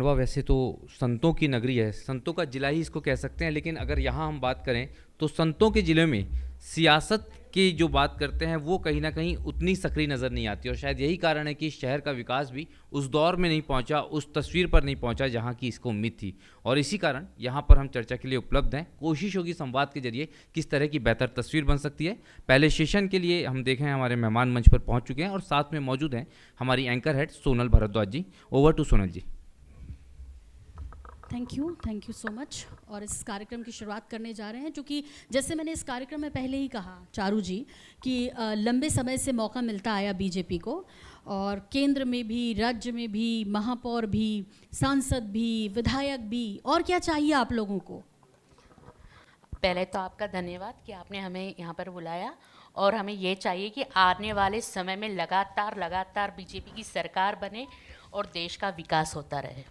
खंडवा वैसे तो संतों की नगरी है, संतों का जिला ही इसको कह सकते हैं, लेकिन अगर यहाँ हम बात करें तो संतों के ज़िले में सियासत की जो बात करते हैं वो कहीं ना कहीं उतनी सक्रिय नज़र नहीं आती, और शायद यही कारण है कि शहर का विकास भी उस दौर में नहीं पहुंचा, उस तस्वीर पर नहीं पहुंचा जहां की इसको उम्मीद थी। और इसी कारण यहां पर हम चर्चा के लिए उपलब्ध हैं। कोशिश होगी संवाद के जरिए किस तरह की बेहतर तस्वीर बन सकती है। पहले सेशन के लिए हम देखें हमारे मेहमान मंच पर पहुँच चुके हैं और साथ में मौजूद हैं हमारी anchor head Sonal Bhardwaj ji. Over to Sonal ji. Thank you so much. और इस कार्यक्रम की शुरुआत करने जा रहे हैं, जो कि जैसे मैंने इस कार्यक्रम में पहले ही कहा चारू जी कि लंबे समय से मौका मिलता आया बीजेपी को, और केंद्र में भी, राज्य में भी, महापौर भी, सांसद भी, विधायक भी, और क्या चाहिए आप लोगों को। पहले तो आपका धन्यवाद कि आपने हमें यहाँ पर बुलाया, और हमें ये चाहिए कि आने वाले समय में लगातार बीजेपी की सरकार बने और देश का विकास होता रहे।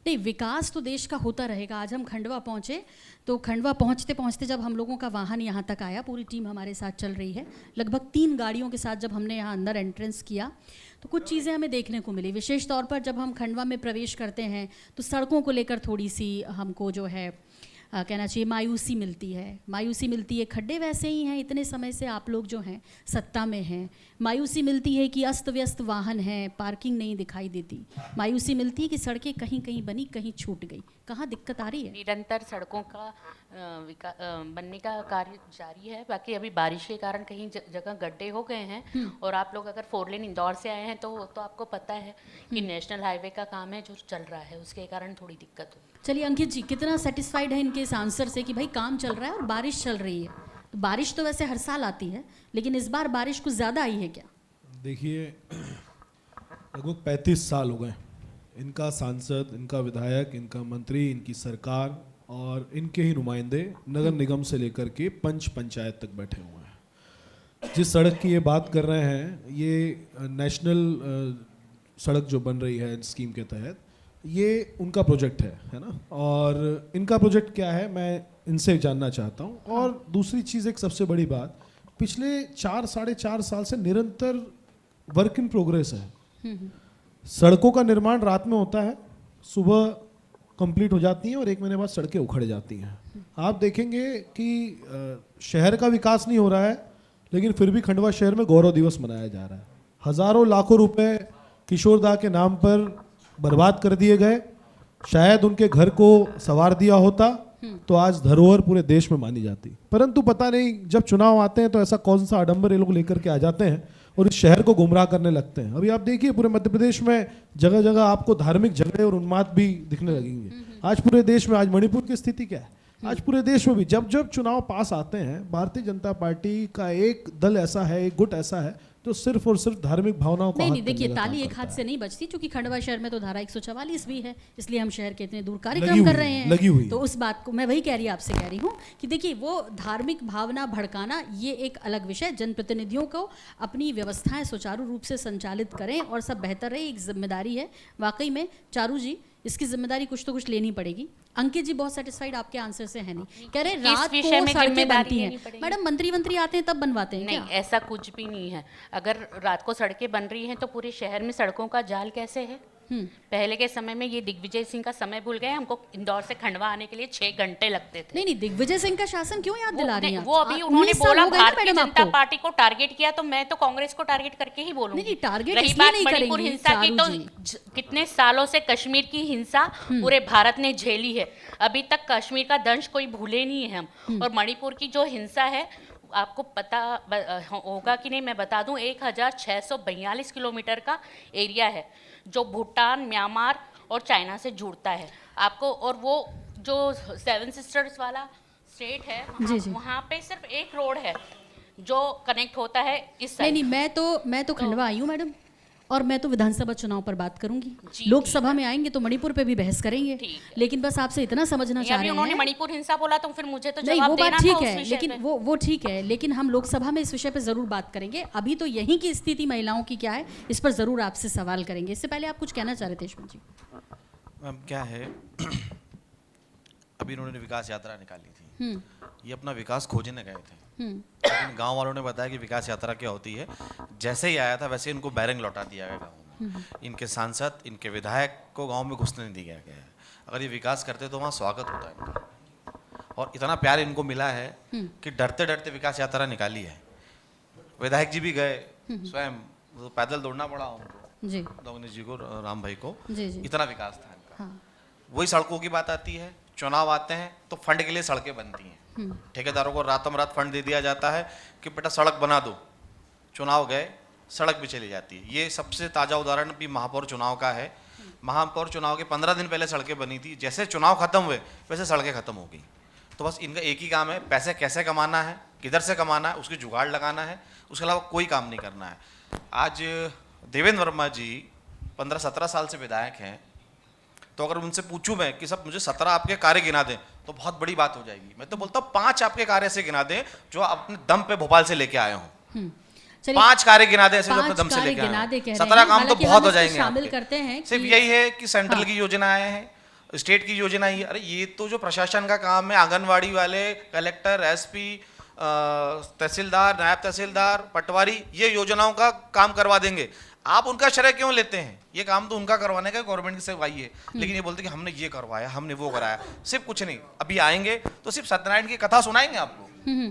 नहीं, विकास तो देश का होता रहेगा। आज हम खंडवा पहुँचे तो खंडवा पहुँचते पहुँचते जब हम लोगों का वाहन यहाँ तक आया, पूरी टीम हमारे साथ चल रही है, लगभग 3 गाड़ियों के साथ जब हमने यहाँ अंदर एंट्रेंस किया तो कुछ चीज़ें हमें देखने को मिली। विशेष तौर पर जब हम खंडवा में प्रवेश करते हैं तो सड़कों को लेकर थोड़ी सी हमको जो है कहना चाहिए मायूसी मिलती है। खड्डे वैसे ही हैं, इतने समय से आप लोग जो हैं सत्ता में हैं। मायूसी मिलती है कि अस्त व्यस्त वाहन हैं, पार्किंग नहीं दिखाई देती। मायूसी मिलती है कि सड़कें कहीं कहीं बनी, कहीं छूट गई। कहाँ दिक्कत आ रही है? निरंतर सड़कों का बनने का कार्य जारी है। बाकी अभी बारिश के कारण कहीं जगह गड्ढे हो गए हैं, और आप लोग अगर 4 लेन इंदौर से आए हैं तो आपको पता है कि नेशनल हाईवे का काम है जो चल रहा है, उसके कारण थोड़ी दिक्कत हुई। चलिए अंकित जी, कितना सेटिस्फाइड है इनके इस आंसर से कि भाई काम चल रहा है और बारिश चल रही है? तो बारिश तो वैसे हर साल आती है, लेकिन इस बार बारिश कुछ ज़्यादा आई है क्या? देखिए, लगभग 35 साल हो गए इनका सांसद, इनका विधायक, इनका मंत्री, इनकी सरकार और इनके ही नुमाइंदे नगर निगम से लेकर के पंचायत तक बैठे हुए हैं। जिस सड़क की ये बात कर रहे हैं, ये नेशनल सड़क जो बन रही है स्कीम के तहत, ये उनका प्रोजेक्ट है ना। और इनका प्रोजेक्ट क्या है मैं इनसे जानना चाहता हूँ। और दूसरी चीज़, एक सबसे बड़ी बात, पिछले 4-4.5 साल से निरंतर वर्क इन प्रोग्रेस है। सड़कों का निर्माण रात में होता है, सुबह कंप्लीट हो जाती हैं और 1 महीने बाद सड़कें उखड़ जाती हैं। आप देखेंगे कि शहर का विकास नहीं हो रहा है, लेकिन फिर भी खंडवा शहर में गौरव दिवस मनाया जा रहा है। हजारों लाखों रुपए किशोरदा के नाम पर बर्बाद कर दिए गए। शायद उनके घर को संवार दिया होता तो आज धरोहर पूरे देश में मानी जाती, परंतु पता नहीं, जब चुनाव आते हैं तो ऐसा कौन सा आडंबर ये लोग लेकर के आ जाते हैं और इस शहर को गुमराह करने लगते हैं। अभी आप देखिए, पूरे मध्य प्रदेश में जगह जगह आपको धार्मिक झगड़े और उन्माद भी दिखने लगेंगे। आज पूरे देश में, आज मणिपुर की स्थिति क्या है, आज पूरे देश में भी जब जब चुनाव पास आते हैं, भारतीय जनता पार्टी का एक दल ऐसा है, एक गुट ऐसा है तो सिर्फ और सिर्फ धार्मिक भावनाओं को नहीं, देखिए, ताली एक हाथ से नहीं बजती, क्योंकि खंडवा शहर में तो धारा 144 भी है, इसलिए हम शहर के इतने दूर कार्यक्रम कर रहे हैं। लगी हुई तो उस बात को मैं वही कह रही आपसे कह रही हूँ कि देखिए, वो धार्मिक भावना भड़काना ये एक अलग विषय। जनप्रतिनिधियों को अपनी व्यवस्थाएं सुचारू रूप से संचालित करें और सब बेहतर रहे, एक जिम्मेदारी है। वाकई में चारू जी, इसकी जिम्मेदारी कुछ तो कुछ लेनी पड़ेगी। अंकित जी बहुत सेटिस्फाइड आपके आंसर से है नहीं, कह रहे रात को सड़कें बनती हैं। मैडम, मंत्री आते हैं तब बनवाते हैं? नहीं, ऐसा कुछ भी नहीं है। अगर रात को सड़कें बन रही हैं तो पूरे शहर में सड़कों का जाल कैसे है? पहले के समय में ये दिग्विजय सिंह का समय भूल गए। हमको इंदौर से खंडवा आने के लिए 6 घंटे लगते थे। नहीं, दिग्विजय सिंह का शासन क्यों याद दिला रही हैं? वो अभी उन्होंने बोला भारतीय जनता पार्टी को टारगेट किया, तो मैं तो कांग्रेस को टारगेट करके ही बोलूंगी। नहीं, टारगेट रही बात मणिपुर हिंसा की, तो कितने सालों से कश्मीर की हिंसा पूरे भारत ने झेली है। अभी तक कश्मीर का दंश कोई भूले नहीं है हम। और मणिपुर की जो हिंसा है, आपको पता होगा कि नहीं, मैं बता दूं, 1642 किलोमीटर का एरिया है जो भूटान, म्यांमार और चाइना से जुड़ता है आपको। और वो जो 7 सिस्टर्स वाला स्टेट है, वहाँ पे सिर्फ एक रोड है जो कनेक्ट होता है इस साइड। नहीं, मैं तो खंडवा आई हूँ मैडम, और मैं तो विधानसभा चुनाव पर बात करूंगी। लोकसभा में आएंगे तो मणिपुर पे भी बहस करेंगे, लेकिन बस आपसे इतना समझना चाह रहे हैं। उन्होंने मणिपुर हिंसा बोला तो फिर मुझे तो नहीं, जवाब वो देना बात ठीक था है, लेकिन वो ठीक है, लेकिन हम लोकसभा में इस विषय पे जरूर बात करेंगे। अभी तो यहीं की स्थिति महिलाओं की क्या है, इस पर जरूर आपसे सवाल करेंगे। इससे पहले आप कुछ कहना चाह रहे थे यशवंत जी? मैम, क्या है, अभी उन्होंने विकास यात्रा निकाली थी, ये अपना विकास खोजने गए थे, लेकिन गांव वालों ने बताया कि विकास यात्रा क्या होती है। जैसे ही आया था वैसे इनको बैरंग लौटा दिया गया गाँव में। इनके सांसद, इनके विधायक को गांव में घुसने नहीं दिया गया है। अगर ये विकास करते तो वहाँ स्वागत होता है इनका। और इतना प्यार इनको मिला है कि डरते डरते विकास यात्रा निकाली है। विधायक जी भी गए स्वयं, तो पैदल दौड़ना पड़ा उनको, जी दोगनी जी को, राम भाई को। जी जी इतना विकास था इनका। हाँ वही सड़कों की बात आती है, चुनाव आते हैं तो फंड के लिए सड़कें बनती हैं। ठेकेदारों को रातों रात फंड दे दिया जाता है कि बेटा सड़क बना दो। चुनाव गए, सड़क भी चली जाती है। ये सबसे ताज़ा उदाहरण भी महापौर चुनाव का है। महापौर चुनाव के 15 दिन पहले सड़कें बनी थी, जैसे चुनाव खत्म हुए वैसे सड़कें खत्म हो गई। तो बस इनका एक ही काम है, पैसे कैसे कमाना है, किधर से कमाना है, उसकी जुगाड़ लगाना है, उसके अलावा कोई काम नहीं करना है। आज देवेंद्र वर्मा जी 15-17 साल से विधायक हैं, तो अगर उनसे पूछूं मैं कि सब मुझे 17 आपके कार्य गिना दें तो बहुत बड़ी बात हो जाएगी। मैं तो बोलता हूँ 5 आपके कार्य से गिना दें जो अपने दम पे भोपाल से लेके आए हों। चलिए 5 कार्य गिना दे ऐसे जो अपने 5 दम से कार्य लेके गिना आए दे कह हों। रहे 17 हैं। काम तो हालांकि बहुत हम हो इसको जाएंगे शामिल आपके। करते हैं सिर्फ कि- यही है कि सेंट्रल हाँ। की योजनाएं हैं, स्टेट की योजनाएं हैं। अरे ये तो जो प्रशासन का काम है, आंगनवाड़ी वाले, कलेक्टर, एसपी, तहसीलदार, नायब तहसीलदार, पटवारी, ये योजनाओं का काम करवा देंगे। आप उनका श्रेय क्यों लेते हैं? ये काम तो उनका करवाने का गवर्नमेंट की सेवाई है, लेकिन ये बोलते कि हमने ये करवाया, हमने वो कराया। सिर्फ कुछ नहीं, अभी आएंगे तो सिर्फ सत्यनारायण की कथा सुनाएंगे आपको,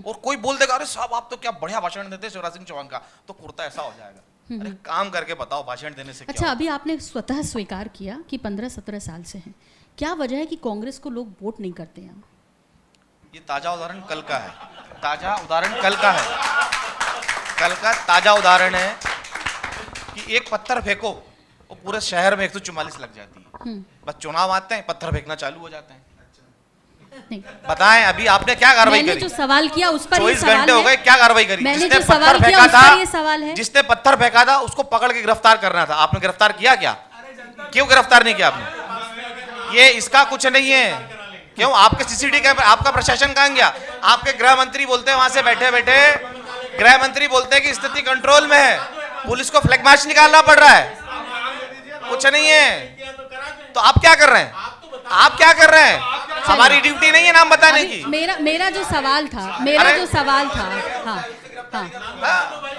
और कोई बोल देगा अरे साहब आप तो क्या बढ़िया भाषण देते हैं शिवराज सिंह चौहान का, तो कुर्ता ऐसा हो जाएगा। अरे काम करके बताओ, भाषण देने से अच्छा क्या अभी आपने स्वतः स्वीकार किया कि 15-17 साल से हैं। क्या वजह है कि कांग्रेस को लोग वोट नहीं करते हैं? ये ताजा उदाहरण कल का है, ताजा उदाहरण कल का है, कल का ताजा उदाहरण है कि एक पत्थर फेंको और पूरे शहर में 144 लग जाती है। बस चुनाव आते हैं, पत्थर फेंकना चालू हो जाते हैं। नहीं, बताएं अभी आपने क्या कार्रवाई मैंने करी? जो सवाल किया उस पर ये 24 सवाल घंटे हो है। गए, क्या कार्रवाई करी? मैंने जिसने जो सवाल पत्थर किया फेंका उस था, पर ये सवाल है। जिसने पत्थर फेंका था उसको पकड़ के गिरफ्तार करना था, आपने गिरफ्तार किया क्या? क्यों गिरफ्तार नहीं किया आपने? ये इसका कुछ नहीं है। क्यों? आपके सीसीटीवी कैमरे, आपका प्रशासन कहां गया? आपके गृह मंत्री बोलते हैं वहां से बैठे बैठे, गृह मंत्री बोलते हैं कि स्थिति कंट्रोल में है, पुलिस को फ्लैग मार्च निकालना पड़ रहा है। कुछ नहीं है तो आप क्या कर रहे हैं? आप क्या कर रहे हैं? हमारी ड्यूटी नहीं है नाम बताने अभी की। मेरा जो सवाल था, हाँ हाँ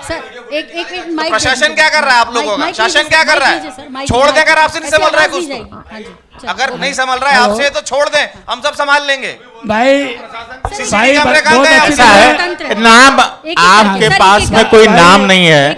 सर एक माइक प्रशासन क्या कर रहा है आप लोगों का? शासन क्या कर रहा है? छोड़ दें, अगर आपसे नहीं संभल रहा है कुछ तो। अगर नहीं संभल रहा है आपसे तो छोड़ दें, हम सब संभाल लेंगे। भाई सीसीटीवी कैमरे कहाँ बहुत गए? अच्छा है। नाम आपके पास में कोई नाम नहीं है,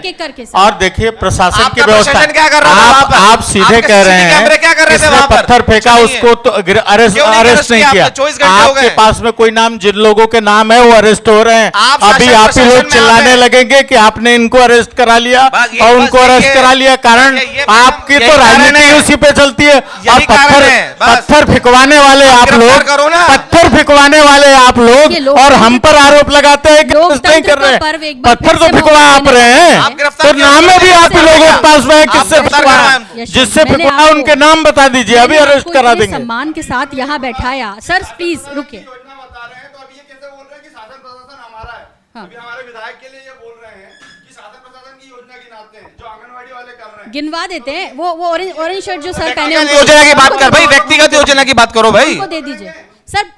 और देखिए प्रशासन आपका की व्यवस्था, प्रशासन क्या कर रहा था वहाँ पर? आप सीधे आपके कह रहे CCTV कैमरे क्या कर हैं रहे थे किसने वहाँ पर? पत्थर फेंका कुछ नहीं उसको तो अरेस्ट क्यों नहीं अरेस्ट अरेस्ट नहीं किया किया। आपने? 24 घंटे हो आपके गए। पास में कोई नाम, जिन लोगों के नाम है वो अरेस्ट हो रहे हैं। आप अभी शासन आप ही प्रशासन लोग में चिल्लाने आप हैं। लगेंगे कि आपने इनको अरेस्ट करा लिया बस ये- और बस उनको ये- अरेस्ट करा लिया, कारण ये आपकी यही तो कारण राजनीति है। उसी पे चलती है। और यही कारण है, बस। पत्थर फेंकवाने वाले आप गिरफ्तार लोग, करो ना। पत्थर फेंकवाने वाले आप ये लोग, लोग और हम पर आरोप लगाते हैं कि लोकतंत्र नहीं कर का पर्व रहे। एक बार पत्थर फिर तो से फेंकवा मौका आप रहे हैं, आप गिरफ्तार तो क्यों नाम नहीं भी आप ही कर लोगों रहे? के पास में है, आप किससे गिरफ्तार फेंकवा, करवाएं हमको। जिससे मैंने फेंकवा आपको- उनके नाम बता दीजिए, अभी मैंने अरेस्ट आपको करा इतने देंगे। सम्मान के साथ यहाँ बैठाया। सर प्लीज रुकिए। योजना बता रहे हैं तो अभी ये कैसे बोल रहे हैं कि शासन प्रशासन हमारा है? हाँ। अभी हमारे विधायक के लिए ये बोल रहे हैं कि शासन प्रशासन की योजना गिनाते हैं जो आंगनवाड़ी वाले कर रहे हैं। गिनवा देते हैं। वो ऑरेंज शर्ट जो सर पहने व्यक्तिगत हुए- योजना की बात कर भाई, व्यक्तिगत योजना की बात करो भाई। उनको दे दीजिए।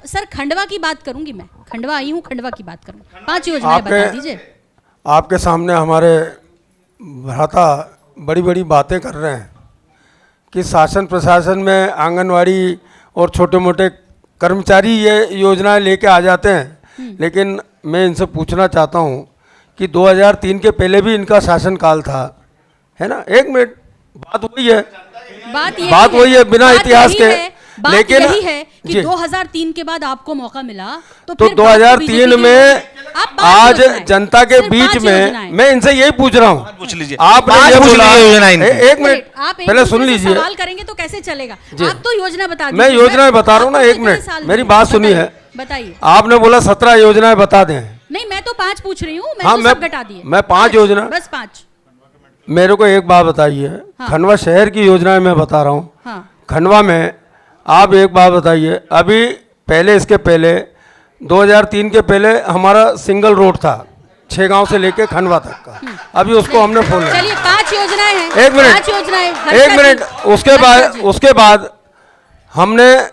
सर खंडवा की बात करूंगी मैं, खंडवा आई हूँ, खंडवा की बात करूँ। 5 योजनाएं बता दीजिए। आपके सामने हमारे भ्राता बड़ी बड़ी बातें कर रहे हैं कि शासन प्रशासन में आंगनवाड़ी और छोटे मोटे कर्मचारी ये योजनाएं लेके आ जाते हैं, लेकिन मैं इनसे पूछना चाहता हूं कि 2003 के पहले भी इनका शासनकाल था, है ना? एक मिनट, बात वही है, बात वही है, बिना इतिहास के। लेकिन लेकिन यही है कि जी। 2003 के बाद आपको मौका मिला तो तो फिर 2003 में आज जनता के बीच में मैं इनसे यही पूछ रहा हूँ, पूछ लीजिए। आपने पांच ये पूछ बोला, लीजिए योजना इनकी। एक मिनट आप पहले सुन लीजिए, सवाल करेंगे तो कैसे चलेगा? आप तो योजना बता दीजिए। मैं योजनाएं बता रहा हूँ ना, आपको एक कितने मिनट, साल मेरी में? बात सुनिए है। बताइए। आपने बोला 17 योजनाएं बता दें। नहीं मैं तो 5 पूछ रही हूँ, हाँ, मैं तो सब घटा दिए। मैं 5 योजना, बस 5। मेरे को एक बात बताइए, हाँ। खंडवा शहर की योजनाएं मैं बता रहा हूँ। हाँ खंडवा में आप एक बात बताइए, अभी पहले इसके पहले 2003 के पहले हमारा सिंगल रोड था 6 गांव से लेके खंडवा तक का, अभी उसको हमने खोला। चलिए 5 योजनाएं हैं। एक मिनट, 5 योजनाएं। एक मिनट, उसके बाद हमने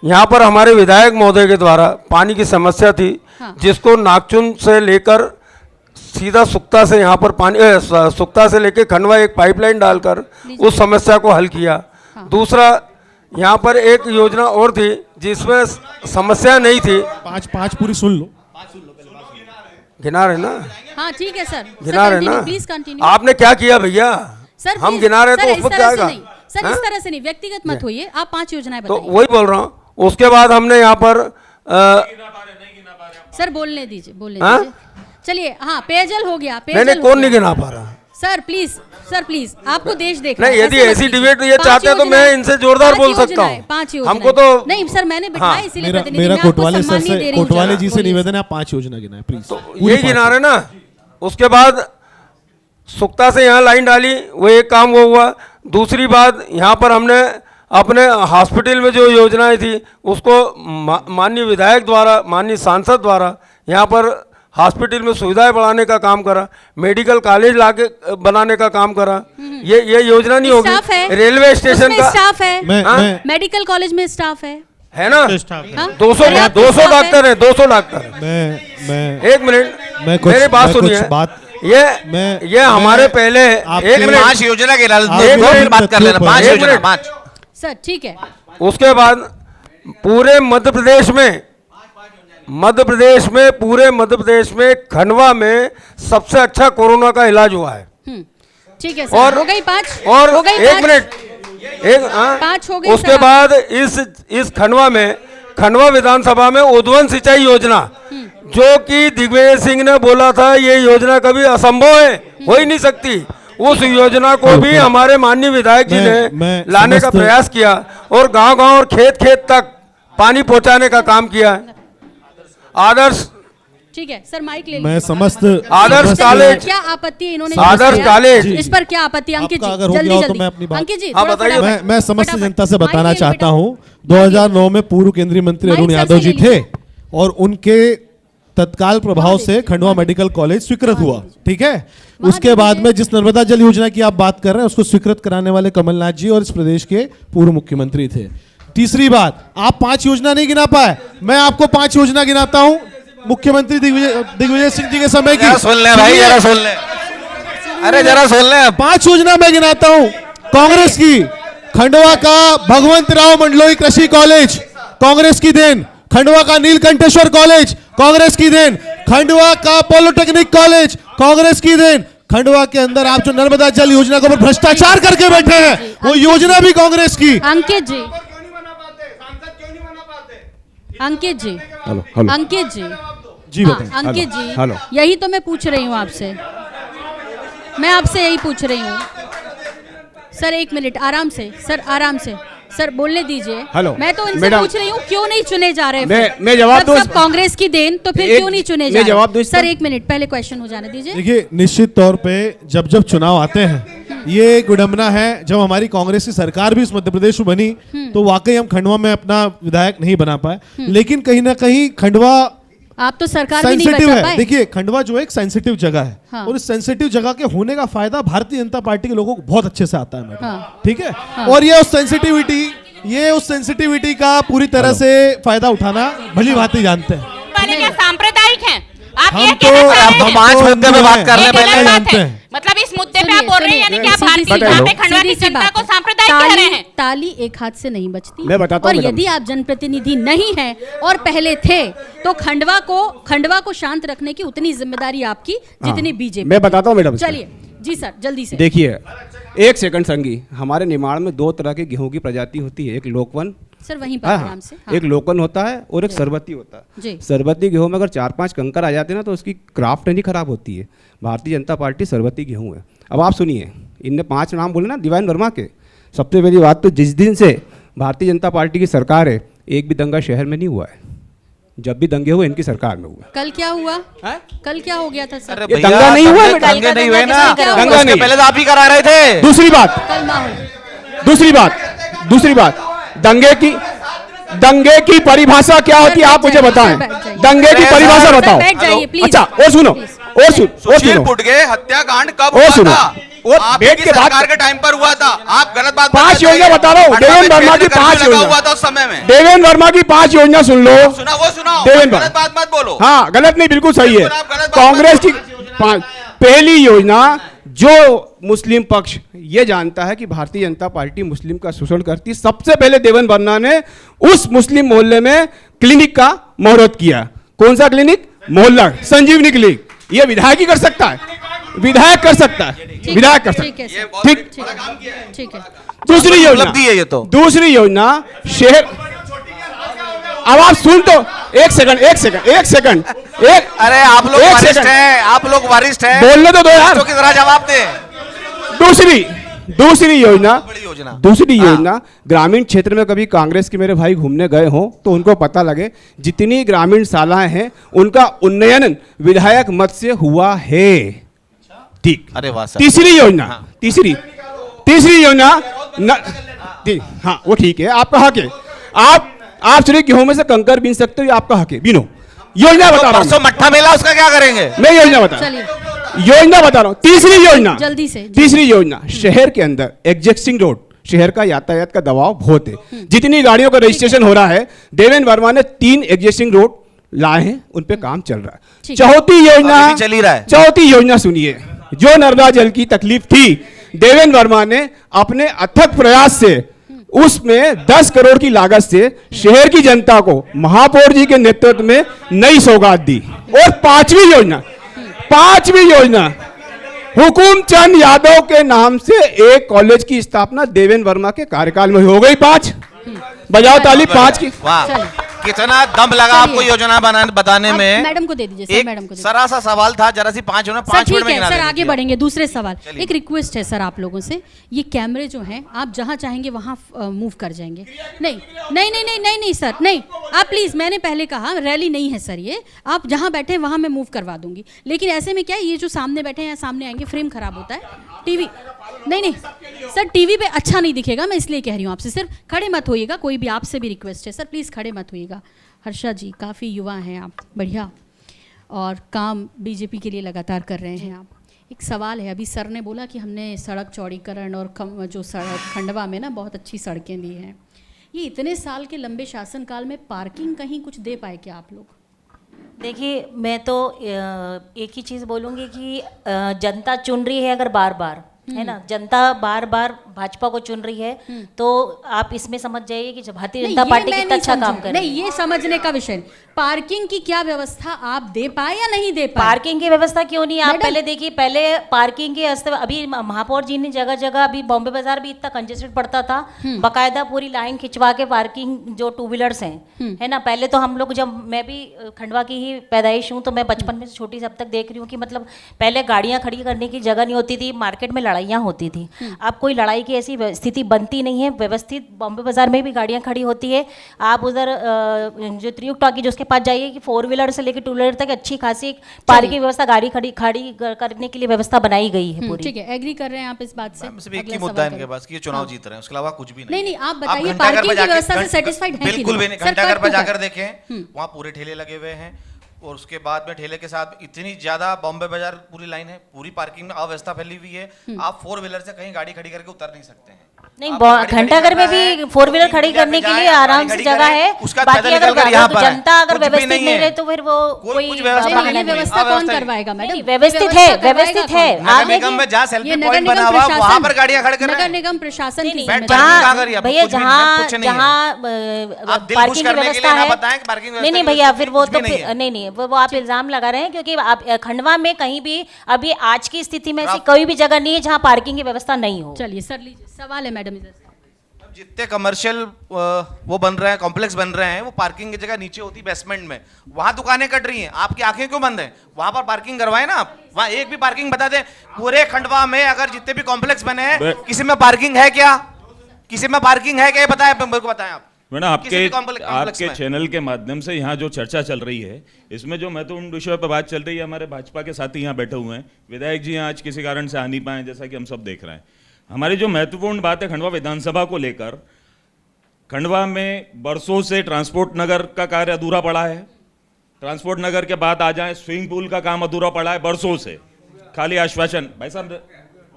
यहाँ पर हमारे विधायक महोदय के द्वारा पानी की समस्या थी, हाँ। जिसको नागचुन से लेकर सीधा सुक्ता से यहाँ पर पानी सुक्ता से लेके खंडवा एक पाइपलाइन डालकर उस समस्या को हल किया। दूसरा, यहाँ पर एक योजना और थी जिसमें समस्या नहीं थी। पांच पूरी सुन लो। गिना रहे ना? हाँ ठीक है सर, गिना रहे ना? Please continue. आपने क्या किया भैया? सर हम गिना रहे तो उसमें क्या आएगा? सर इस तरह से नहीं, व्यक्तिगत मत होइए, आप 5 योजनाएं तो बताइए। वही बोल रहा हूँ। उसके बाद हमने यहाँ पर सर बोलने दीजिए हाँ? चलिए। हाँ, पेयजल हो गया, नहीं पेयजल कौन हो नहीं गया। गिना पा रहा? सर प्लीज आपको देश देख नहीं, यदि ऐसी डिबेट ये चाहते हैं तो मैं इनसे जोरदार बोल सकता हूँ। 5 योजनाएं हमको तो नहीं सर, मैंने बिठाया इसीलिए प्रतिनिधि, मेरा मैं आपको कोटवाले सर सम्मान नहीं दे से रही हूँ। कोटवाले जी से बोलिए। निवेदन है, आप 5 योजना गिनाएं प्लीज। यही गिना रहे ना? उसके बाद सुक्ता से यहाँ लाइन डाली, वो एक काम वो हुआ। दूसरी बात, यहाँ पर हमने अपने हॉस्पिटल में जो योजनाएं थी उसको माननीय विधायक द्वारा, माननीय सांसद द्वारा यहाँ पर हॉस्पिटल में सुविधाएं बढ़ाने का काम करा, मेडिकल कॉलेज लाके बनाने का काम करा। ये योजना नहीं स्टाफ है, होगी। रेलवे स्टेशन उसमें का स्टाफ है, मैं मेडिकल कॉलेज में स्टाफ है ना? हाँ? 200 डॉक्टर है, 200 डॉक्टर। मैं एक मिनट, मैं कुछ- मेरी बात मैं कुछ सुनिए। बात- ये हमारे पहले एक मिनट, 5 योजना के एक मिनट बात कर लेना। 5 एक योजना, मिनट। 5। सर ठीक है। उसके बाद पूरे मध्य प्रदेश में खंडवा में सबसे अच्छा कोरोना का इलाज हुआ है। ठीक है सर, और हो गई 5 और हो गई एक 5? मिनट, एक 5 हो गई। उसके सर, बाद इस खंडवा विधानसभा में उद्वन सिंचाई योजना, जो कि दिग्विजय सिंह ने बोला था ये योजना कभी असंभव है, हो ही नहीं सकती, उस योजना को भी हमारे माननीय विधायक जी ने मैं लाने का प्रयास किया और गांव-गांव और खेत तक पानी पहुंचाने का काम किया है। आदर्श, ठीक है सर, माइक ले लीजिए। मैं समस्त आदर्श कॉलेज, क्या आपत्ति है इन्होंने? आदर्श जो किया? कॉलेज, इस पर क्या आपत्ति? अंकित आपका जी अगर हो जल्दी गया हो तो जल्दी। मैं अपनी बात- अंकित जी हाँ, थोड़ा बताइए। फटाफट। मैं समस्त फटाफट। जनता से माइक बताना ले चाहता बेटा। हूं, 2009 में पूर्व केंद्रीय मंत्री माइक अरुण सर यादव से जी ले थे लीजिए। और उनके तत्काल प्रभाव से खंडवा मेडिकल कॉलेज स्वीकृत हुआ। ठीक है, उसके बाद में जिस नर्मदा जल योजना की आप बात कर रहे हैं उसको स्वीकृत कराने वाले कमलनाथ जी और इस प्रदेश के पूर्व मुख्यमंत्री थे। तीसरी बात, आप 5 योजना नहीं गिना पाए, मैं आपको 5 योजना गिनाता हूं मुख्यमंत्री दिग्विजय सिंह जी के समय की। सुन ले भाई, जरा सुन ले। अरे जरा सुन ले। 5 योजना मैं गिनाता हूं कांग्रेस की। खंडवा का भगवंत राव मंडलोई कृषि कॉलेज कांग्रेस की देन, खंडवा का नीलकंठेश्वर कॉलेज कांग्रेस की देन, खंडवा का पॉलिटेक्निक कॉलेज कांग्रेस की देन, खंडवा के अंदर आप जो नर्मदा जल योजना के ऊपर भ्रष्टाचार करके बैठे हैं वो योजना भी कांग्रेस की। अंकित जी, अंकित जी, अंकित जी, जी हाँ, बताएं। अंकित जी, यही तो मैं पूछ रही हूँ आपसे, मैं आपसे यही पूछ रही हूँ। सर 1 मिनट, आराम से सर, आराम से सर, बोलने दीजिए। हेलो, मैं तो इनसे मैडम, पूछ रही हूँ क्यों नहीं चुने जा रहे? मैं जवाब दूं? सब कांग्रेस की देन तो फिर क्यों नहीं चुने जा मैं जवाब दूं रहे? इस सर पर? 1 मिनट, पहले क्वेश्चन हो जाने दीजिए। देखिए, निश्चित तौर पे जब चुनाव आते हैं, ये एक विडंबना है, जब हमारी कांग्रेस की सरकार भी इस मध्य प्रदेश में बनी तो वाकई हम खंडवा में अपना विधायक नहीं बना पाए, लेकिन कहीं ना कहीं खंडवा आप तो सरकार भी नहीं सेंसिटिव बचा है। पाए। देखिए, खंडवा जो एक सेंसिटिव जगह है हाँ। और इस सेंसिटिव जगह के होने का फायदा भारतीय जनता पार्टी के लोगों को बहुत अच्छे से आता है मैडम। हाँ। ठीक है, और ये उस सेंसिटिविटी का पूरी तरह से फायदा उठाना भली भांति जानते हैं। क्या सांप्रदायिक हैं आप? हम ये तो कहना चाह रहे हम हैं? 5 मुद्दे पे बात कर ये ले गलत पहले। बात जानते है। हैं। मतलब इस मुद्दे पे आप बोल रहे हैं यानी कि आप सुनिए, भारतीय सुनिए, यहाँ पे खंडवा की सीधी सी जनता बात। को सांप्रदायिक कह रहे हैं। ताली एक हाथ से नहीं बजती। मैं बताता और हूं मैडम। यदि आप जनप्रतिनिधि नहीं हैं और पहले थे तो खंडवा को शांत रखने की उतनी जिम्मेदारी आपकी जितनी बीजेपी। मैं बताता हूँ मैडम। चलिए जी सर, जल्दी से। देखिए, 1 सेकंड संगी, हमारे निमाड़ में 2 तरह के गेहूं की प्रजाति होती है, एक लोकवन, सर वहीं पर हाँ, आराम से। हाँ। एक लोकन होता है और एक सरबती होता है। जी। सरबती गेहूं में अगर 4-5 कंकर आ जाते हैं ना तो उसकी क्राफ्ट नहीं खराब होती है। भारतीय जनता पार्टी सरबती गेहूं है। अब आप सुनिए, इनने 5 नाम बोले ना दिवान वर्मा के। सबसे पहली बात तो जिस दिन से भारतीय जनता पार्टी की सरकार है, एक भी दंगा शहर में नहीं हुआ है। जब भी दंगे हुए इनकी सरकार में हुआ। कल क्या हुआ? कल क्या हो गया था सर? ये दंगा नहीं हुआ बेटा। दंगे नहीं हुए ना, दंगा नहीं। पहले तो आप ही करा रहे थे। दूसरी बात, कल माहौल। दूसरी बात, दंगे की परिभाषा क्या होती है आप मुझे बताएं। दंगे की परिभाषा बताओ। बैठ जाइए प्लीज। अच्छा, और सुनो, सुशील पुटगे हत्याकांड कब और हुआ सुनो, था? और आपकी बैठ के बात सरकार के टाइम पर हुआ था। आप गलत बात 5 योजना बता रहा हूँ। देवेंद्र वर्मा की 5 लगा योजना हुआ था उस समय में। देवेंद्र वर्मा की 5 योजना सुन लो। सुना वो सुनाओ, देवेंद्र गलत बात मत बोलो। हाँ, गलत नहीं, बिल्कुल सही है। बिल्कुल आप गलत बात कांग्रेस मत की बोलो। पहली योजना, जो मुस्लिम पक्ष ये जानता है कि भारतीय जनता पार्टी मुस्लिम का शोषण करती है, सबसे पहले देवेंद्र वर्मा ने उस मुस्लिम मोहल्ले में क्लिनिक का मुहूर्त किया। कौन सा क्लिनिक? मोहल्ला संजीवनी क्लिनिक। ये विधायक ही कर सकता है, विधायक कर सकता है, विधायक कर सकता है। ठीक, ठीक है। दूसरी योजना है ये तो। दूसरी योजना शहर, अब आप सुन तो, एक सेकंड अरे आप लोग वरिष्ठ हैं, आप लोग वरिष्ठ हैं, बोलने तो दो यार, की तरह जवाब दें। दूसरी योजना, बड़ी योजना, दूसरी योजना, ग्रामीण क्षेत्र में कभी कांग्रेस के मेरे भाई घूमने गए हों तो उनको पता लगे, जितनी ग्रामीण शालाएं हैं उनका उन्नयन विधायक मत से हुआ है। ठीक। अरे वाह सर। तीसरी योजना, तीसरी योजना हाँ वो ठीक है, आपका हक है, आप सिर्फ गेहूं में से कंकर बीन सकते हो, ये आपका हक है, बीनो। योजना बता रहा हूँ, मट्ठा मेला उसका क्या करेंगे? मैं योजना बता रहा हूँ। तीसरी योजना, जल्दी से तीसरी योजना, शहर के अंदर एग्जिस्टिंग रोड, शहर का यातायात का दबाव बहुत है, जितनी गाड़ियों का रजिस्ट्रेशन हो रहा है, देवेंद्र वर्मा ने 3 एग्जिस्टिंग रोड लाए हैं, उन पे काम चल रहा है। चौथी योजना, चल ही रहा है। चौथी योजना सुनिए, जो नर्मदा जल की तकलीफ थी, देवेंद्र वर्मा ने अपने अथक प्रयास से उसमें 10 करोड़ की लागत से शहर की जनता को महापौर जी के नेतृत्व में नई सौगात दी। और पांचवी योजना, हुकुम चंद यादव के नाम से एक कॉलेज की स्थापना देवेंद्र वर्मा के कार्यकाल में हो गई। 5 बजाओ ताली, 5 की। वाह, कितना दम लगा आपको योजना बताने में। मैडम को दे दीजिए सर, मैडम को दे दीजिए। सरा सा सवाल था, जरा सी 5 होना, 5 मिनट में गिना सर आगे बढ़ेंगे। दूसरे सवाल, चलिए। एक रिक्वेस्ट है सर आप लोगों से, ये कैमरे जो हैं आप जहां चाहेंगे वहां मूव कर जाएंगे। नहीं सर, नहीं, आप प्लीज, मैंने पहले कहा रैली नहीं है सर, ये आप जहां बैठे हैं वहां मैं मूव करवा दूंगी, लेकिन ऐसे में क्या है, ये जो सामने बैठे हैं सामने आएंगे, फ्रेम खराब होता है, टीवी नहीं सर, टीवी पे अच्छा नहीं दिखेगा, मैं इसलिए कह रही हूँ आपसे, सिर्फ खड़े मत होइएगा, कोई भी आपसे भी रिक्वेस्ट है सर, प्लीज़ खड़े मत होइएगा। हर्षा जी, काफ़ी युवा हैं आप, बढ़िया, और काम बीजेपी के लिए लगातार कर रहे हैं आप। एक सवाल है, अभी सर ने बोला कि हमने सड़क चौड़ीकरण और जो सड़क खंडवा में ना बहुत अच्छी सड़कें दी हैं, ये इतने साल के लंबे शासनकाल में पार्किंग कहीं कुछ दे पाए क्या आप लोग? देखिए, मैं तो एक ही चीज़ बोलूँगी कि जनता चुन रही है, अगर बार बार है ना, जनता बार बार भाजपा को चुन रही है, तो आप इसमें समझ जाइए कि भारतीय जनता पार्टी कितना अच्छा काम कर रही है। नहीं, ये समझने का विषय, पार्किंग की क्या व्यवस्था आप दे पाए या नहीं दे पाए? पार्किंग की व्यवस्था क्यों नहीं, आप पहले देखिए, पहले पार्किंग के अभी महापौर जी ने जगह जगह, अभी बॉम्बे बाजार भी इतना कंजेस्टेड पड़ता था, बाकायदा पूरी लाइन खिंचवा के पार्किंग, जो 2 व्हीलर्स हैं, है ना, पहले तो हम लोग, जब मैं भी खंडवा की ही पैदाइश हूँ, तो मैं बचपन में छोटी से अब तक देख रही हूँ कि मतलब पहले गाड़ियाँ खड़ी करने की जगह नहीं होती थी, मार्केट में लड़ाइयाँ होती थी। अब कोई लड़ाई की ऐसी स्थिति बनती नहीं है, व्यवस्थित बॉम्बे बाजार में भी गाड़ियाँ खड़ी होती है। आप उधर जो त्रियुग टॉकी जो उसके पास जाइए कि 4 व्हीलर से लेकर 2 व्हीलर तक अच्छी खासी पार्किंग की व्यवस्था, गाड़ी खड़ी करने के लिए व्यवस्था बनाई गई है पूरी। ठीक है, एग्री कर रहे हैं आप इस बात से? एक ही मुद्दा है इनके पास कि ये चुनाव जीत रहे हैं, उसके अलावा कुछ भी नहीं। नहीं, आप बताइए पार्किंग की व्यवस्था से सेटिस्फाइड हैं? बिल्कुल भी नहीं। घंटाघर पर जाकर देखें, वहाँ पूरे ठेले लगे हुए हैं, और उसके बाद में ठेले के साथ इतनी ज्यादा बॉम्बे बाजार पूरी लाइन है, पूरी पार्किंग में अव्यवस्था फैली हुई है, आप 4 व्हीलर से कहीं गाड़ी खड़ी करके उतर नहीं सकते हैं। नहीं, घंटाघर में भी 4 व्हीलर खड़ी करने के लिए आराम से जगह है, बाकी अगर जनता अगर व्यवस्थित नहीं रहे तो फिर वो कोई व्यवस्था कौन करवाएगा मैडम? व्यवस्थित है, व्यवस्थित है। नगर निगम में जहाँ सेल्फी पॉइंट बना हुआ वहाँ पर गाड़ियाँ खड़ी कर रहे हैं। नगर निगम प्रशासन की भैया, जहाँ पार्किंग की व्यवस्था है, नहीं भैया, फिर वो तो नहीं, वो आप इल्जाम लगा रहे हैं, क्योंकि आप खंडवा में कहीं भी अभी आज की स्थिति में ऐसी कोई भी जगह नहीं है जहाँ पार्किंग की व्यवस्था नहीं हो। चलिए सर, लीजिए सवाल है मैडम। जितने कमर्शियल वो बन रहे हैं, कॉम्प्लेक्स बन रहे हैं, वो पार्किंग की जगह नीचे होती है बेसमेंट में, वहां दुकानें कट रही हैं, आपकी आंखें क्यों बंद हैं? वहां पर पार्किंग करवाएं ना आप, वहां एक भी पार्किंग बता दें। पूरे खंडवा में अगर जितने भी कॉम्प्लेक्स बने हैं, किसी में पार्किंग है क्या? किसी में पार्किंग है क्या? ये बताएं, मेरे को बताएं आप। मैडम, आपके चैनल के माध्यम से यहाँ जो चर्चा चल रही है, इसमें जो महत्वपूर्ण विषयों पर बात चल रही है, हमारे भाजपा के साथी यहाँ बैठे हुए हैं, विधायक जी आज किसी कारण से आ नहीं पाए, जैसा कि हम सब देख रहे हैं। हमारी जो महत्वपूर्ण बात है खंडवा विधानसभा को लेकर, खंडवा में बरसों से ट्रांसपोर्ट नगर का कार्य अधूरा पड़ा है। ट्रांसपोर्ट नगर के बाद आ जाए, स्विमिंग पूल का काम अधूरा पड़ा है बरसों से, खाली आश्वासन। भाई साहब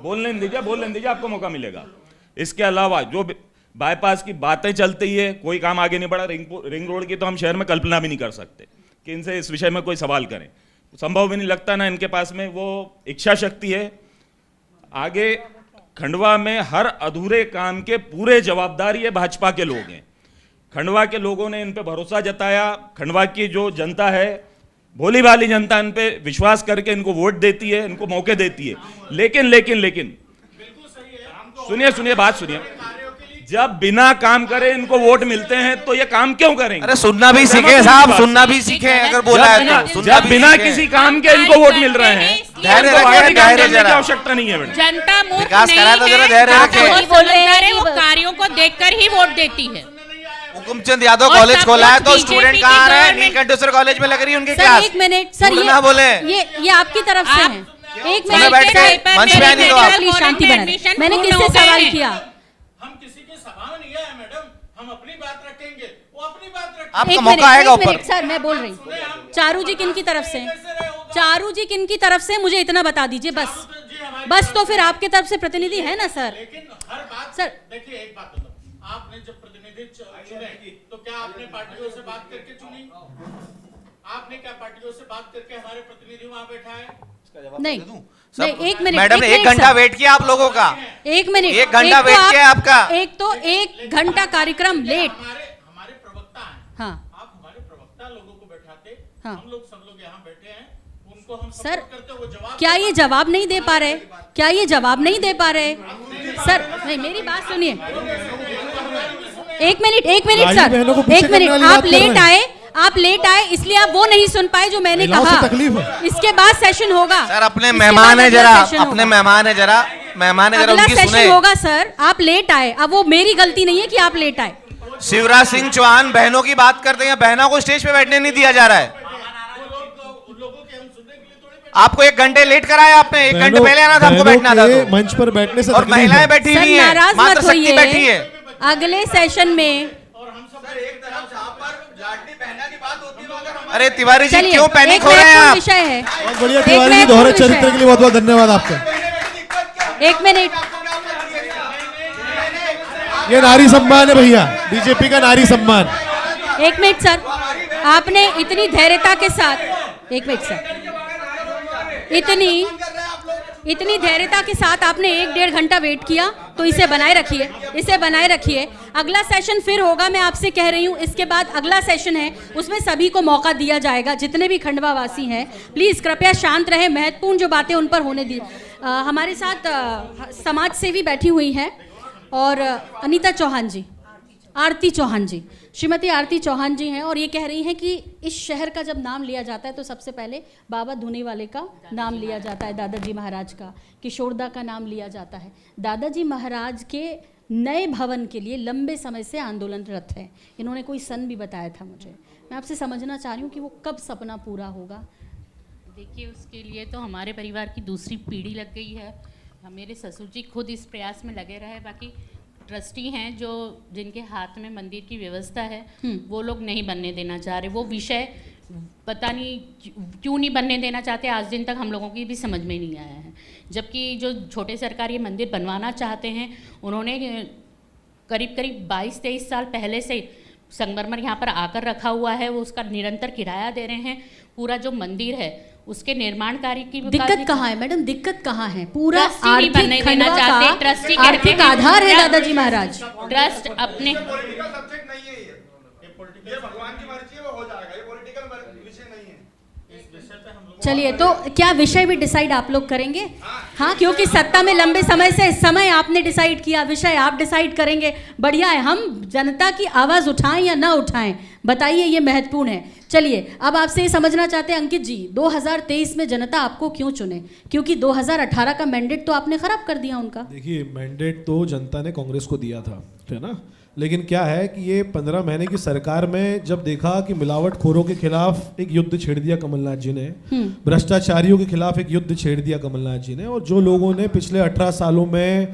बोलने दीजिए, आपको मौका मिलेगा। इसके अलावा जो बाईपास की बातें चलती है, कोई काम आगे नहीं बढ़ा। रिंग रोड की तो हम शहर में कल्पना भी नहीं कर सकते कि इनसे इस विषय में कोई सवाल करें। संभव भी नहीं लगता, ना इनके पास में वो इच्छा शक्ति है। आगे खंडवा में हर अधूरे काम के पूरे जवाबदार ये भाजपा के लोग हैं। खंडवा के लोगों ने इन पे भरोसा जताया, खंडवा की जो जनता है, भोली भाली जनता इन पे विश्वास करके इनको वोट देती है, इनको मौके देती है। लेकिन सुनिए बात सुनिए, जब बिना काम करे इनको वोट मिलते हैं तो ये काम क्यों करेंगे? अरे सुनना भी सीखे साहब, सुनना भी सीखे। अगर बोला है तो जब बिना किसी काम के इनको वोट मिल रहे हैं, धैर्य रखें, धैर्य की जरा। आवश्यकता नहीं है मैडम। जनता मूर्ख विकास करा तो नहीं जरा है, धैर्य रखें। वो समझदार है, वो कार्यों को देखकर ही वोट देती है। हुकुमचंद यादव और कॉलेज सब खोला है लोग तो BJP स्टूडेंट की कहाँ रहे? गवर्नमेंट- नीलकंठ दूसरे कॉलेज में लग रही है उनकी सर क्लास। एक मिनट सर, झूठ ना बोले। ये आपकी तरफ से है। एक सुने मिनट बैठ के सर, मंच पे आने दो आप। प्लीज शांति बना रहे। मैंने किससे सवाल किया? हम किसी के सभा में नहीं आए मैडम, हम अपनी बात रखेंगे, वो अपनी बात रखेंगे। आपका एक मौका मिनट, आएगा एक ऊपर। मिनट सर, मैं बोल रही हूँ। चारू जी किन की तरफ से? चारू जी किन की तरफ से, मुझे इतना बता दीजिए बस। तो फिर आपके तरफ से प्रतिनिधि है ना सर? लेकिन हर बात सर देखिए, एक बात बताओ, आपने जब प्रतिनिधि चुने तो क्या आपने पार्टियों से बात करके चुनी? आपने क्या पार्टियों से बात करके हमारे प्रतिनिधि वहां बैठा है? नहीं, एक मिनट मैडम ने एक घंटा वेट किया आप लोगों का। एक मिनट, एक घंटा वेट किया आपका। एक घंटा कार्यक्रम लेट। हमारे प्रवक्ता हैं, हाँ आप हमारे प्रवक्ता लोगों को बैठाते, हाँ। हम लोग सब लोग यहाँ बैठे हैं, उनको हम सर, सपोर्ट करते, वो जवाब क्या ये जवाब नहीं दे पा रहे? क्या ये जवाब नहीं दे पा रहे? सर नहीं, मेरी बात सुनिए। एक मिनट सर, एक मिनट। आप लेट आए इसलिए आप वो नहीं सुन पाए जो मैंने कहा। इसके बाद सेशन होगा सर अपने मेहमान है जरा, अपने मेहमान है जरा, मेहमान है जरा, अगला उनकी सेशन सुने। होगा सर। आप लेट आए, अब वो मेरी गलती नहीं है कि आप लेट आए। शिवराज सिंह चौहान बहनों की बात करते हैं, बहनों को स्टेज पे बैठने नहीं दिया जा रहा है। आपको एक घंटे लेट कराया आपने, एक घंटे पहले आना था आपको, बैठना था तो। मंच पर बैठने से और महिलाएं बैठी हुई हैं, नाराज माता मत शक्ति बैठी होइए। है। अगले सेशन में अरे तिवारी जी चलिए, क्यों पैनिक एक हो रहे हैं महत्वपूर्ण आप? विषय है। बहुत बढ़िया एक तिवारी जी, दोहरे महत्वपूर्ण चरित्र विषय के लिए बहुत बहुत धन्यवाद आपका। एक मिनट, ये नारी सम्मान है भैया, बीजेपी का नारी सम्मान। एक मिनट सर, आपने इतनी धैर्यता के साथ, एक मिनट सर, इतनी धैर्यता के साथ आपने 1-1.5 घंटा वेट किया, तो इसे बनाए रखिए। अगला सेशन फिर होगा, मैं आपसे कह रही हूँ। इसके बाद अगला सेशन है, उसमें सभी को मौका दिया जाएगा, जितने भी खंडवा वासी हैं। प्लीज़ कृपया शांत रहे, महत्वपूर्ण जो बातें उन पर होने दी। हमारे साथ समाज सेवी बैठी हुई हैं, और अनीता चौहान जी, आरती चौहान जी, श्रीमती आरती चौहान जी हैं, और ये कह रही हैं कि इस शहर का जब नाम लिया जाता है तो सबसे पहले बाबा धूनीवाले का नाम लिया जाता है, दादाजी महाराज का, किशोरदा का नाम लिया जाता है। दादाजी महाराज के नए भवन के लिए लंबे समय से आंदोलनरत है। इन्होंने कोई सन भी बताया था मुझे। मैं आपसे समझना चाह रही हूँ कि वो कब सपना पूरा होगा? देखिए, उसके लिए तो हमारे परिवार की दूसरी पीढ़ी लग गई है। मेरे ससुर जी खुद इस प्रयास में लगे रहे, बाकी ट्रस्टी हैं जो जिनके हाथ में मंदिर की व्यवस्था है, वो लोग नहीं बनने देना चाह रहे। वो विषय पता नहीं क्यों नहीं बनने देना चाहते, आज दिन तक हम लोगों की भी समझ में नहीं आया है। जबकि जो छोटे सरकार ये मंदिर बनवाना चाहते हैं, उन्होंने करीब 22-23 साल पहले से संगमरमर यहाँ पर आकर रखा हुआ है, वो उसका निरंतर किराया दे रहे हैं। पूरा जो मंदिर है उसके निर्माण कार्य की दिक्कत कहाँ है मैडम? दिक्कत कहाँ है? पूरा ट्रस्टी बनने आर्थिक देना खंडवा चाहते, का ट्रस्टी कहते आर्थिक हैं, आधार है दादाजी महाराज। ट्रस्ट अपने पॉलिटिकल सब्जेक्ट नहीं है ये भगवान की मर्जी है, वो हो जाएगा, ये पॉलिटिकल विषय नहीं है। चलिए, तो क्या विषय भी डिसाइड आप लोग करेंगे? हाँ, क्योंकि सत्ता में लंबे समय से समय आपने डिसाइड किया, विषय आप डिसाइड करेंगे, बढ़िया है। हम जनता की आवाज़ उठाएं या ना उठाएं, बताइए, ये महत्वपूर्ण है। चलिए, अब आपसे ये समझना चाहते हैं अंकित जी, 2023 में जनता आपको क्यों चुने? क्योंकि 2018 का मैंडेट तो आपने खराब कर दिया उनका। देखिए, मैंडेट तो जनता ने कांग्रेस को दिया था, है ना, लेकिन क्या है कि ये 15 महीने की सरकार में जब देखा कि मिलावटखोरों के खिलाफ एक युद्ध छेड़ दिया कमलनाथ जी ने, भ्रष्टाचारियों के खिलाफ एक युद्ध छेड़ दिया कमलनाथ जी ने, और जो लोगों ने पिछले 18 सालों में